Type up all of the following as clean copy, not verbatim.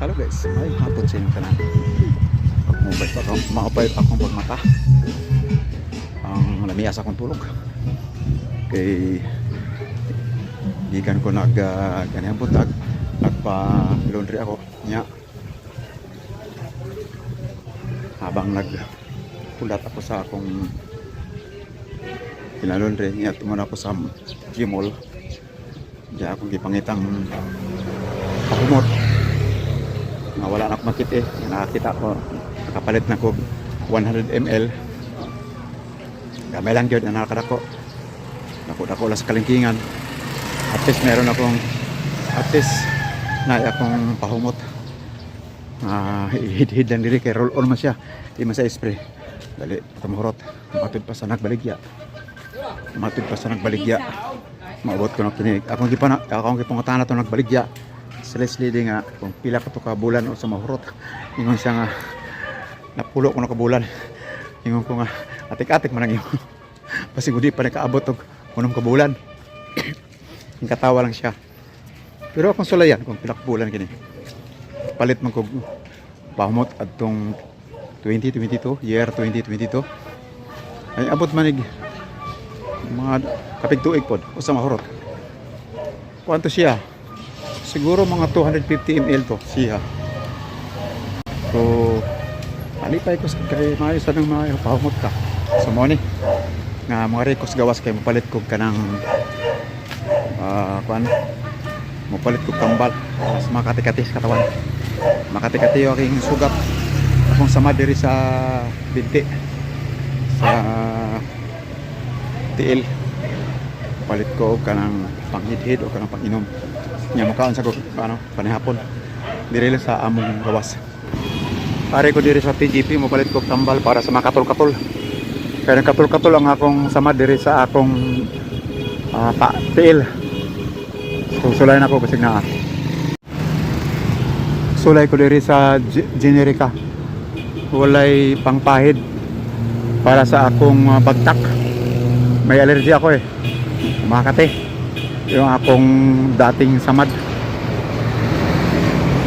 Hello guys, may hapon sa inyo ka na. Maupay pa akong pagmata. Ang lamiyas akong tulog. Kay gikan ko ganyan buntag. Nagpa-laundry ako niya. Habang nagpulat ako sa akong pinalaundry niya, tumuna ako sa Gmall. Diyan akong gipangitang pakumot nga wala na ako makit nakakita ko nakapalit na ko 100 ml gamay lang yun na nakadako dako lang sa kalingkingan. At least meron akong na akong pahumot hid-hid lang diri kay roll on man siya, di man sa spray dali tumurot matud pa sa nagbaligya maabot ko na kinig akong gipangutan na to nagbaligya sa Leslie nga kung pila ka to ka bulan o sa mahurot ingon siya nga napulo ko na ka bulan ingon ko nga atik-atik man ang ingon pasigudi pa nakaabot og unong ka bulan yung katawa lang siya pero akong sulayan kung pila ka bulan kini palit man ko pahumot adtong 2022 year 2022 ay abot manig mga kapig tuig pod o sa mahurot kuanto siya siguro mga 250 ml to siya so alipay ko kay maayos ng mga pahumot ka so mo ni nga mga rekos gawas kay mapalit ko kanang mapalit ko kambal mas makati-kati sa katawan makati-kati yung aking sugat akong sama diri sa binti sa tiil palit ko kanang panghidhid o kanang panginom nya makaon sa ko panihapon diri lang sa among gawas pare ko diri sa TGP mo palit ko tambal para sa makatol-katol kaya katol-katol ang akong sama diri sa akong tiil so sulay na ko basig na sulay ko diri sa generica walay pangpahid para sa akong bagtak. May allergy ako Makati yung akong dating samad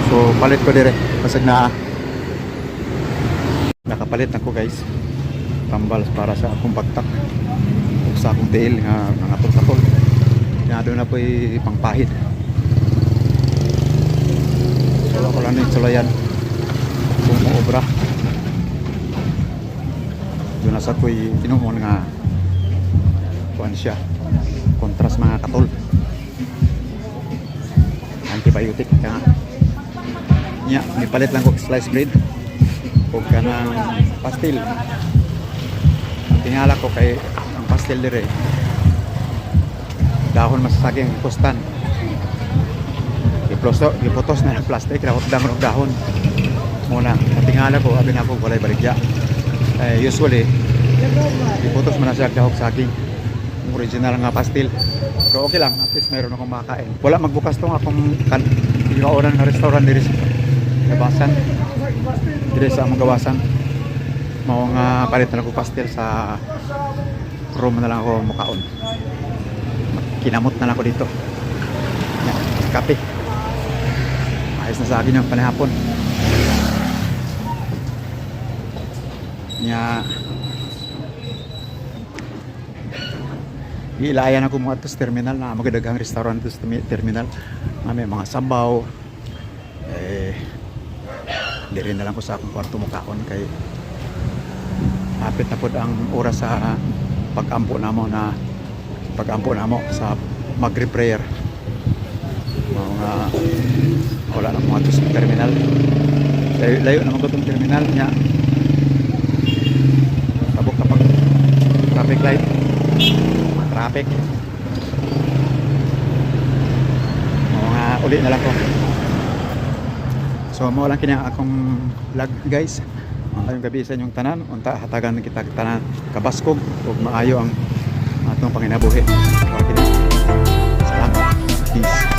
so palit ko dire pasag na nakapalit ako guys tambal para sa akong bagtak o sa akong tail nga nangatol-katol na doon na po pangpahid so ako lang yung sulayan kung maobra doon na sa ko'y tinumon nga kuan siya kontras mga katol antibiotic ka nya nipalit lang ko slice bread o kanang pastil ang tingala ko kay ang pastil dire dahon masasaging kustan giputos na ng plastic rawat damon og dahon muna ang tingala ko abi na ko walay baligya usually giputos man na siya dahok saging original nga pastil so okay lang at least mayroon akong makain wala magbukas tong akong kaunan nga restaurant diri sa gawasan diri sa among gawasan mao nga palit na ako pastil sa room na lang ako mukaon kinamot na lang ako dito kape ayos na sa akin yung panihapon nya ilayan ako mga to sa terminal na magadagang restaurant to sa terminal may mga sabaw diri na lang ko sa akong kwarto mukaon kay hapit na po ang oras sa pag-ampo namo sa Maghrib prayer mga wala na mga to sa terminal layo naman ko itong terminal niya sabok kapag traffic light traffic mga uli na lang ko so mo lang kini akong vlog guys ayong gabi sa inyong tanan unta hatagan kita tanan kabaskog ug maayo ang atong panginabuhi salamat peace.